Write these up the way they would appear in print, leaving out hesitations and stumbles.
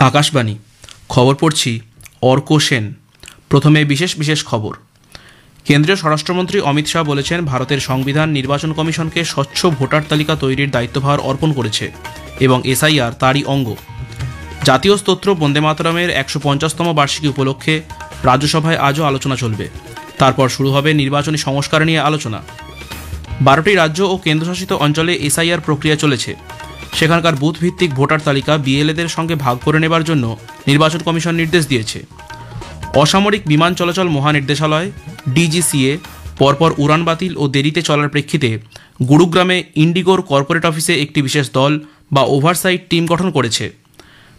আকাশবাণী খবর পড়ছি অর্ক সেন। প্রথমে বিশেষ খবর। কেন্দ্রীয় স্বরাষ্ট্রমন্ত্রী অমিত শাহ বলেছেন, ভারতের সংবিধান নির্বাচন কমিশনকে স্বচ্ছ ভোটার তালিকা তৈরির দায়িত্বভার অর্পণ করেছে এবং এসআইআর তারই অঙ্গ। জাতীয় স্তোত্র বন্দে মাতরমের ১৫০তম বার্ষিকী উপলক্ষে রাজ্যসভায় আজও আলোচনা চলবে। তারপর শুরু হবে নির্বাচনী সংস্কার নিয়ে আলোচনা। ১২টি রাজ্য ও কেন্দ্রশাসিত অঞ্চলে এসআইআর প্রক্রিয়া চলেছে। সেখানকার বুথ ভিত্তিক ভোটার তালিকা বিএলএদের সঙ্গে ভাগ করে নেবার জন্য নির্বাচন কমিশন নির্দেশ দিয়েছে। অসামরিক বিমান চলাচল মহানির্দেশালয় ডিজিসিএ পরপর উড়ান বাতিল ও দেরিতে চলার প্রেক্ষিতে গুরুগ্রামে ইন্ডিগোর কর্পোরেট অফিসে একটি বিশেষ দল বা ওভারসাইট টিম গঠন করেছে।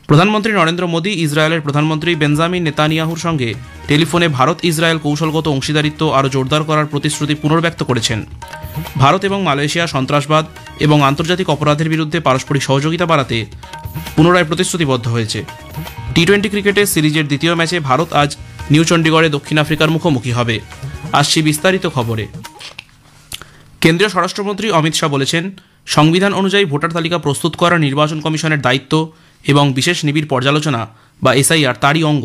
প্রধানমন্ত্রী নরেন্দ্র মোদী ইসরায়েলের প্রধানমন্ত্রী বেঞ্জামিন নেতানিয়াহুর সঙ্গে টেলিফোনে ভারত ইসরায়েল কৌশলগত অংশীদারিত্ব আরও জোরদার করার প্রতিশ্রুতি পুনর্ব্যক্ত করেছেন। ভারত এবং মালয়েশিয়া সন্ত্রাসবাদ এবং আন্তর্জাতিক অপরাধের বিরুদ্ধে পারস্পরিক সহযোগিতা বাড়াতে পুনরায় প্রতিশ্রুতিবদ্ধ হয়েছে। টি-20 ক্রিকেটের সিরিজের দ্বিতীয় ম্যাচে ভারত আজ নিউ চণ্ডীগড়ে দক্ষিণ আফ্রিকার মুখোমুখি হবে। আসছি বিস্তারিত খবরে। কেন্দ্রীয় স্বরাষ্ট্রমন্ত্রী অমিত শাহ বলেছেন, সংবিধান অনুযায়ী ভোটার তালিকা প্রস্তুত করা নির্বাচন কমিশনের দায়িত্ব এবং বিশেষ নিবিড় পর্যালোচনা বা এসআইআর তারই অঙ্গ।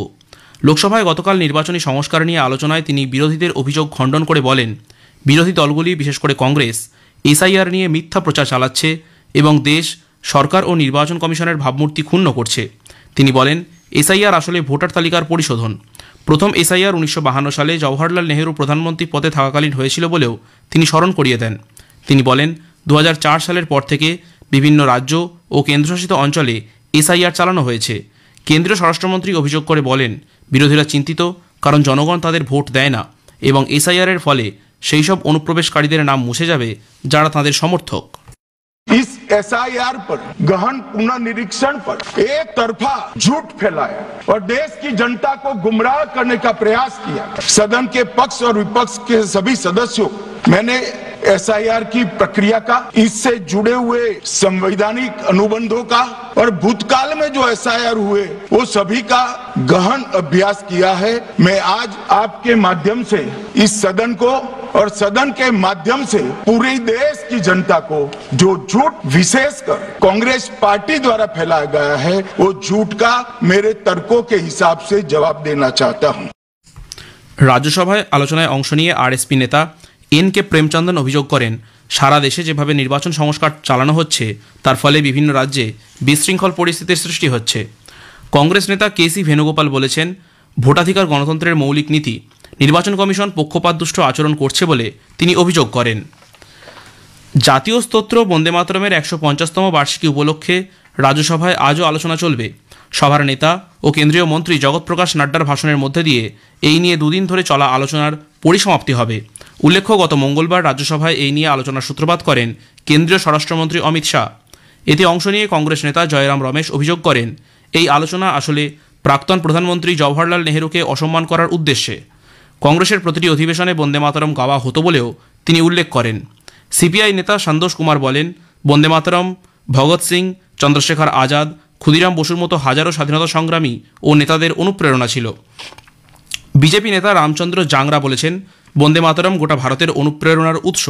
লোকসভায় গতকাল নির্বাচনী সংস্কার নিয়ে আলোচনায় তিনি বিরোধীদের অভিযোগ খণ্ডন করে বলেন, বিরোধী দলগুলি বিশেষ করে কংগ্রেস এসআইআর নিয়ে মিথ্যা প্রচার চালাচ্ছে এবং দেশ, সরকার ও নির্বাচন কমিশনের ভাবমূর্তি ক্ষুণ্ণ করছে। তিনি বলেন, এসআইআর আসলে ভোটার তালিকার পরিশোধন। প্রথম এসআইআর ১৯৫২ সালে জওহরলাল নেহরু প্রধানমন্ত্রী পদে থাকাকালীন হয়েছিল বলেও তিনি স্মরণ করিয়ে দেন। তিনি বলেন, ২০০৪ সালের পর থেকে বিভিন্ন রাজ্য ও কেন্দ্রশাসিত অঞ্চলে এসআইআর চালানো হয়েছে। কেন্দ্রীয় স্বরাষ্ট্রমন্ত্রী অভিযোগ করে বলেন, বিরোধীরা চিন্তিত কারণ জনগণ তাদের ভোট দেয় না এবং এসআইআরের ফলে সেই সব অনুপ্রবেশকারীদের নাম মুছে যাবে যারা তাদের সমর্থক। इस एसआईआर पर गहन पुनर्निरीक्षण पर एक तरफा झूठ फैलाया और देश की जनता को गुमराह करने का प्रयास किया। सदन के पक्ष और विपक्ष के सभी सदस्यों मैंने एसआईआर की प्रक्रिया का, इससे जुड़े हुए संवैधानिक अनुबंधों का और भूतकाल में जो एसआईआर हुए वो सभी का गहन अभ्यास किया है। मैं आज आपके माध्यम से इस सदन को और सदन के माध्यम से पूरे देश की जनता को जो झूठ विशेषकर कांग्रेस पार्टी द्वारा फैलाया गया है वो झूठ का मेरे तर्कों के हिसाब से जवाब देना चाहता हूं। রাজ্যসভায় আলোচনায় অংশ নিয়ে আরএসপি নেতা এন.কে প্রেমচন্দন অভিযোগ করেন, সারা দেশে যেভাবে নির্বাচন সংস্কার চালানো হচ্ছে তার ফলে বিভিন্ন রাজ্যে বিশৃঙ্খল পরিস্থিতির সৃষ্টি হচ্ছে। কংগ্রেস নেতা কে.সি. ভেনুগোপাল বলেছেন, ভোটাধিকার গণতন্ত্রের মৌলিক নীতি। নির্বাচন কমিশন পক্ষপাতদুষ্ট আচরণ করছে বলে তিনি অভিযোগ করেন। জাতীয় স্তোত্র বন্দে মাতরমের ১৫০তম বার্ষিকী উপলক্ষে রাজ্যসভায় আজও আলোচনা চলবে। সভার নেতা ও কেন্দ্রীয় মন্ত্রী জগৎপ্রকাশ নাড্ডার ভাষণের মধ্যে দিয়ে এই নিয়ে দুদিন ধরে চলা আলোচনার পরিসমাপ্তি হবে। উল্লেখ্য, গত মঙ্গলবার রাজ্যসভায় এই নিয়ে আলোচনার সূত্রপাত করেন কেন্দ্রীয় স্বরাষ্ট্রমন্ত্রী অমিত শাহ। এতে অংশ নিয়ে কংগ্রেস নেতা জয়রাম রমেশ অভিযোগ করেন, এই আলোচনা আসলে প্রাক্তন প্রধানমন্ত্রী জওহরলাল নেহরুকে অসম্মান করার উদ্দেশ্যে। কংগ্রেসের প্রতিটি অধিবেশনে বন্দে মাতরম গাওয়া হতো বলেও তিনি উল্লেখ করেন। সিপিআই নেতা সন্তোষ কুমার বলেন, বন্দে মাতরম ভগৎ সিং, চন্দ্রশেখর আজাদ, ক্ষুদিরাম বসুর মতো হাজারো স্বাধীনতা সংগ্রামী ও নেতাদের অনুপ্রেরণা ছিল। বিজেপি নেতা রামচন্দ্র জাংরা বলেছেন, বন্দে মাতরম গোটা ভারতের অনুপ্রেরণার উৎস।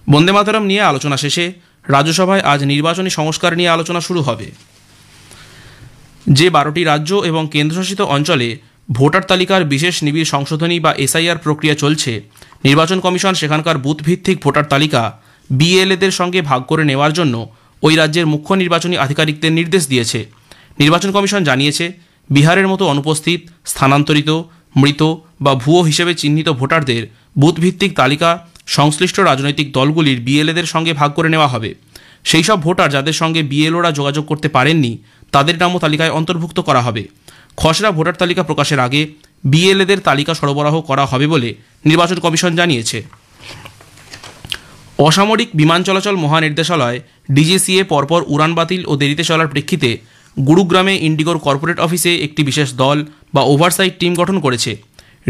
বন্দে মাতরম নিয়ে আলোচনা শেষে রাজ্যসভায় আজ নির্বাচনী সংস্কার নিয়ে আলোচনা শুরু হবে। যে 12টি রাজ্য এবং কেন্দ্রশাসিত অঞ্চলে ভোটার তালিকার বিশেষ নিবিড় সংশোধনী বা এসআইআর প্রক্রিয়া চলছে, নির্বাচন কমিশন সেখানকার বুথ ভিত্তিক ভোটার তালিকা বিএলএদের সঙ্গে ভাগ করে নেওয়ার জন্য ওই রাজ্যের মুখ্য নির্বাচনী আধিকারিকদের নির্দেশ দিয়েছে। নির্বাচন কমিশন জানিয়েছে, বিহারের মতো অনুপস্থিত, স্থানান্তরিত, মৃত বা ভুয়ো হিসেবে চিহ্নিত ভোটারদের বুথ ভিত্তিক তালিকা সংশ্লিষ্ট রাজনৈতিক দলগুলির বিএলএদের সঙ্গে ভাগ করে নেওয়া হবে। সেই সব ভোটার যাদের সঙ্গে বিএলওরা যোগাযোগ করতে পারেননি তাদের নামও তালিকায় অন্তর্ভুক্ত করা হবে। খসড়া ভোটার তালিকা প্রকাশের আগে বিএলএদের তালিকা সরবরাহ করা হবে বলে নির্বাচন কমিশন জানিয়েছে। অসামরিক বিমান চলাচল মহানির্দেশালয় ডিজিসিএ পরপর উড়ান বাতিল ও দেরিতে চলার প্রেক্ষিতে গুরুগ্রামে ইন্ডিগোর কর্পোরেট অফিসে একটি বিশেষ দল বা ওভারসাইট টিম গঠন করেছে।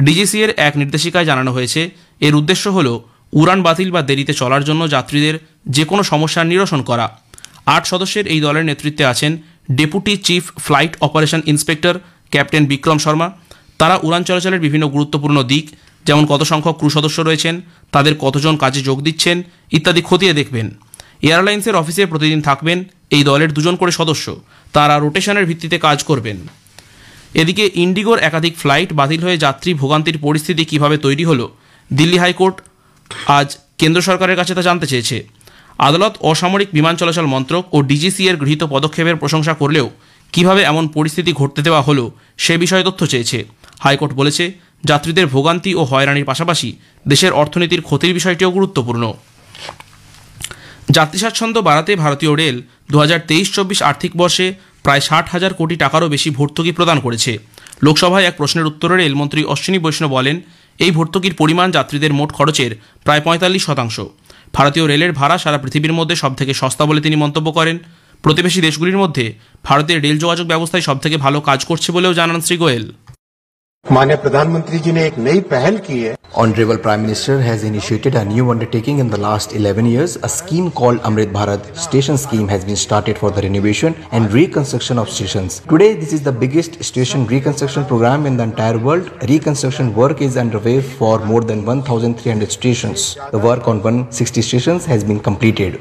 ডিজিসিএর এক নির্দেশিকায় জানানো হয়েছে, এর উদ্দেশ্য হল উড়ান বাতিল বা দেরিতে চলার জন্য যাত্রীদের যে কোনো সমস্যার নিরসন করা। 8 সদস্যের এই দলের নেতৃত্বে আছেন deputy chief flight operation inspector captain Vikram Sharma. তারা উড়ান চলাচলের বিভিন্ন গুরুত্বপূর্ণ দিক, যেমন কত সংখ্যক ক্রু সদস্য রয়েছেন, তাদের কতজন কাজে যোগ দিচ্ছেন ইত্যাদি খতিয়ে দেখবেন। এয়ারলাইন্সের অফিসে প্রতিদিন থাকবেন এই দলের 2 জন করে সদস্য, তারা রোটেশনের ভিত্তিতে কাজ করবেন। এদিকে ইন্ডিগোর একাধিক ফ্লাইট বাতিল হয়ে যাত্রী ভোগান্তির পরিস্থিতি কিভাবে তৈরি হলো, দিল্লি হাইকোর্ট আজ কেন্দ্র সরকারের কাছে তা জানতে চেয়েছে। আদালত অসামরিক বিমান চলাচল মন্ত্রক ও ডিজিসি এর গৃহীত পদক্ষেপের প্রশংসা করলেও কিভাবে এমন পরিস্থিতি ঘটতে দেওয়া হলো সে বিষয়ে তথ্য চেয়েছে। হাইকোর্ট বলেছে, যাত্রীদের ভোগান্তি ও হয়রানির পাশাপাশি দেশের অর্থনীতির ক্ষতির বিষয়টিও গুরুত্বপূর্ণ। যাত্রী স্বাচ্ছন্দ্য বাড়াতে ভারতীয় রেল 2023-24 আর্থিক বর্ষে প্রায় 60,000 কোটি টাকারও বেশি ভর্তুকি প্রদান করেছে। লোকসভায় এক প্রশ্নের উত্তরে রেলমন্ত্রী অশ্বিনী বৈষ্ণব বলেন, এই ভর্তুকির পরিমাণ যাত্রীদের মোট খরচের প্রায় 45%। ভারতীয় রেলের ভাড়া সারা পৃথিবীর মধ্যে সবথেকে সস্তা বলে তিনি মন্তব্য করেন। প্রতিবেশী দেশগুলির মধ্যে ভারতের রেল যোগাযোগ ব্যবস্থায় সবথেকে ভালো কাজ করছে বলেও জানান শ্রী গোয়েল। माननीय प्रधानमंत्री जी ने एक नई पहल की है। Honorable Prime Minister has initiated a new undertaking in the last 11 years. A scheme called Amrit Bharat Station Scheme has been started for the renovation and reconstruction of stations. Today, this is the biggest station reconstruction program in the entire world. Reconstruction work is underway for more than 1,300 stations. The work on 160 stations has been completed.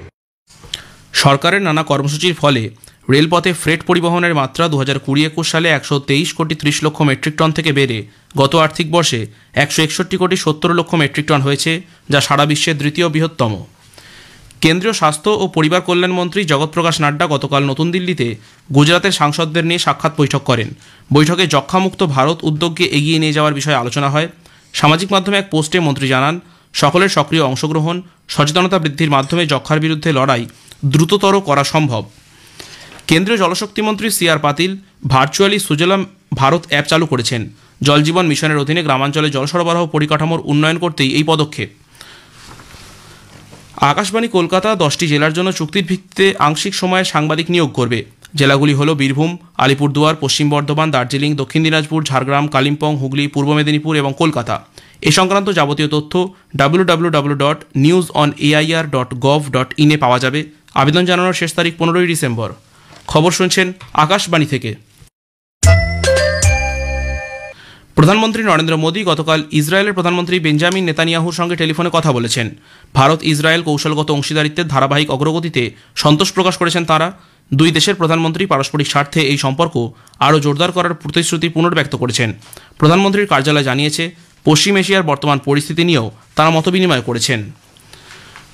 সরকারের নানা কর্মসূচির ফলে রেলপথে freight পরিবহনের মাত্রা 2020-21 সালে 123 কোটি 30 লক্ষ মেট্রিক টন থেকে বেড়ে গত আর্থিক বর্ষে 161 কোটি 70 লক্ষ মেট্রিক টন হয়েছে, যা সারা বিশ্বের দ্বিতীয় বৃহত্তম। কেন্দ্রীয় স্বাস্থ্য ও পরিবার কল্যাণ মন্ত্রী জগৎ প্রকাশ নাড্ডা গতকাল নতুন দিল্লিতে গুজরাতের সাংসদদের নিয়ে সাক্ষাৎ বৈঠক করেন। বৈঠকে যক্ষ্মামুক্ত ভারত উদ্যোগকে এগিয়ে নিয়ে যাওয়ার বিষয়ে আলোচনা হয়। সামাজিক মাধ্যমে এক পোস্টে মন্ত্রী জানান, সকলের সক্রিয় অংশগ্রহণ, সচেতনতা বৃদ্ধির মাধ্যমে যক্ষ্মার বিরুদ্ধে লড়াই দ্রুততর করা সম্ভব। কেন্দ্রীয় জলশক্তি মন্ত্রী সি.আর. পাতিল ভার্চুয়ালি সুজলাম ভারত অ্যাপ চালু করেছেন। জল জীবন মিশনের অধীনে গ্রামাঞ্চলে জল সরবরাহ পরিকাঠামোর উন্নয়ন করতেই এই পদক্ষেপ। আকাশবাণী কলকাতা 10টি জেলার জন্য চুক্তির ভিত্তিতে আংশিক সময়ে সাংবাদিক নিয়োগ করবে। জেলাগুলি হল বীরভূম, আলিপুরদুয়ার, পশ্চিম বর্ধমান, দার্জিলিং, দক্ষিণ দিনাজপুর, ঝাড়গ্রাম, কালিম্পং, হুগলি, পূর্ব মেদিনীপুর এবং কলকাতা। এ সংক্রান্ত যাবতীয় তথ্য www.newsonair.gov.in এ পাওয়া যাবে। আবেদন জানানোর শেষ তারিখ 15 ডিসেম্বর। খবর শুনছেন আকাশবাণী থেকে। প্রধানমন্ত্রী নরেন্দ্র মোদী গতকাল ইসরায়েলের প্রধানমন্ত্রী বেঞ্জামিন নেতানিয়াহুর সঙ্গে টেলিফোনে কথা বলেছেন। ভারত ইসরায়েল কৌশলগত অংশীদারিত্বের ধারাবাহিক অগ্রগতিতে সন্তোষ প্রকাশ করেছেন তাঁরা। দুই দেশের প্রধানমন্ত্রী পারস্পরিক স্বার্থে এই সম্পর্ক আরও জোরদার করার প্রতিশ্রুতি পুনর্ব্যক্ত করেছেন। প্রধানমন্ত্রীর কার্যালয় জানিয়েছে, পশ্চিম এশিয়ার বর্তমান পরিস্থিতি নিয়েও তাঁরা মতবিনিময় করেছেন।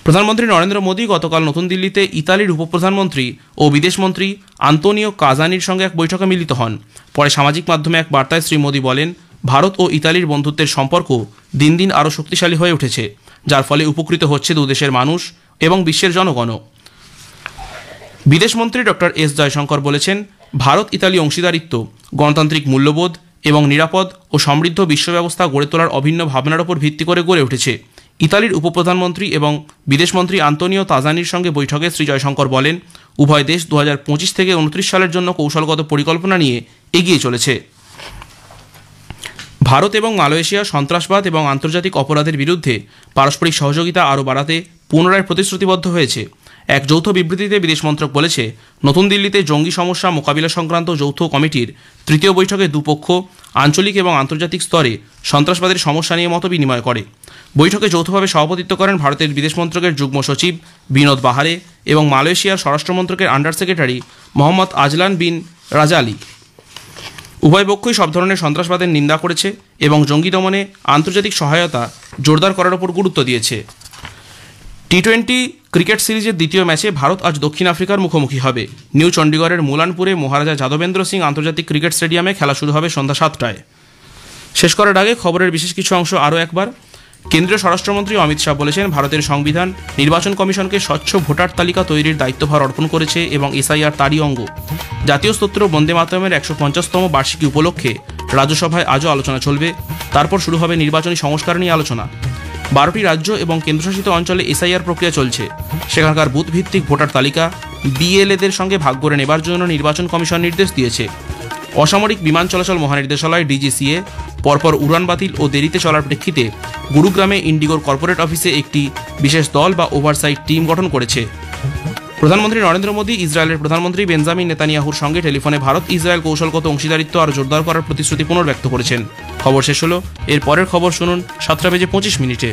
প্রধানমন্ত্রী নরেন্দ্র মোদী গতকাল নতুন দিল্লিতে ইতালির উপপ্রধানমন্ত্রী ও বিদেশমন্ত্রী আন্তোনিও কাজানির সঙ্গে এক বৈঠকে মিলিত হন। পরে সামাজিক মাধ্যমে এক বার্তায় শ্রী মোদী বলেন, ভারত ও ইতালির বন্ধুত্বের সম্পর্ক দিন দিন আরও শক্তিশালী হয়ে উঠেছে, যার ফলে উপকৃত হচ্ছে দুদেশের মানুষ এবং বিশ্বের জনগণও। বিদেশমন্ত্রী ডক্টর এস জয়শঙ্কর বলেছেন, ভারত ইতালি অংশীদারিত্ব গণতান্ত্রিক মূল্যবোধ এবং নিরাপদ ও সমৃদ্ধ বিশ্ব ব্যবস্থা গড়ে তোলার অভিন্ন ভাবনার উপর ভিত্তি করে গড়ে উঠেছে। ইতালির উপপ্রধানমন্ত্রী এবং বিদেশমন্ত্রী আন্তোনিও তাজানির সঙ্গে বৈঠকে শ্রী জয়শঙ্কর বলেন, উভয় দেশ 2025 থেকে 29 সালের জন্য কৌশলগত পরিকল্পনা নিয়ে এগিয়ে চলেছে। ভারত এবং মালয়েশিয়া সন্ত্রাসবাদ এবং আন্তর্জাতিক অপরাধের বিরুদ্ধে পারস্পরিক সহযোগিতা আরও বাড়াতে পুনরায় প্রতিশ্রুতিবদ্ধ হয়েছে। এক যৌথ বিবৃতিতে বিদেশ মন্ত্রক বলেছে, নতুন দিল্লিতে জঙ্গি সমস্যা মোকাবিলা সংক্রান্ত যৌথ কমিটির তৃতীয় বৈঠকে দুপক্ষ আঞ্চলিক এবং আন্তর্জাতিক স্তরে সন্ত্রাসবাদের সমস্যা নিয়ে মত বিনিময় করে। বৈঠকে যৌথভাবে সভাপতিত্ব করেন ভারতের বিদেশ মন্ত্রকের যুগ্ম সচিব বিনোদ বাহারে এবং মালয়েশিয়ার স্বরাষ্ট্র মন্ত্রকের আন্ডার সেক্রেটারি মোহাম্মদ আজলান বিন রাজালি। উভয় পক্ষই সব ধরনের সন্ত্রাসবাদের নিন্দা করেছে এবং জঙ্গি দমনে আন্তর্জাতিক সহায়তা জোরদার করার উপর গুরুত্ব দিয়েছে। টি-20 ক্রিকেট সিরিজের দ্বিতীয় ম্যাচে ভারত আজ দক্ষিণ আফ্রিকার মুখোমুখি হবে। নিউ চণ্ডীগড়ের মুলানপুরে মহারাজা যাদবেন্দ্র সিং আন্তর্জাতিক ক্রিকেট স্টেডিয়ামে খেলা শুরু হবে সন্ধ্যা 7টায়। শেষ করার আগে খবরের বিশেষ কিছু অংশ আরও একবার। কেন্দ্রীয় স্বরাষ্ট্রমন্ত্রী অমিত শাহ বলেছেন, ভারতের সংবিধান নির্বাচন কমিশনকে স্বচ্ছ ভোটার তালিকা তৈরির দায়িত্বভার অর্পণ করেছে এবং এসআইআর তারই অঙ্গ। জাতীয় স্তোত্র বন্দে মাতরমের 150তম বার্ষিকী উপলক্ষে রাজ্যসভায় আজও আলোচনা চলবে। তারপর শুরু হবে নির্বাচনী সংস্কার নিয়ে আলোচনা। 12টি রাজ্য এবং কেন্দ্রশাসিত অঞ্চলে এসআইআর প্রক্রিয়া চলছে। সেখানকার বুথ ভিত্তিক ভোটার তালিকা বিএলএদের সঙ্গে ভাগ করে নেবার জন্য নির্বাচন কমিশন নির্দেশ দিয়েছে। অসামরিক বিমান চলাচল মহানির্দেশালয় ডিজিসিএ পরপর উড়ান বাতিল ও দেরিতে চলার প্রেক্ষিতে গুরুগ্রামে ইন্ডিগোর কর্পোরেট অফিসে একটি বিশেষ দল বা ওভারসাইট টিম গঠন করেছে। প্রধানমন্ত্রী নরেন্দ্র মোদী ইসরায়েলের প্রধানমন্ত্রী বেঞ্জামিন নেতানিয়াহুর সঙ্গে টেলিফোনে ভারত ইসরায়েল কৌশলগত অংশীদারিত্ব আরও জোরদার করার প্রতিশ্রুতি পুনর্ব্যক্ত করেছেন। খবর শেষ হলো। এর পরের খবর শুনুন 7টা বেজে 25 মিনিটে।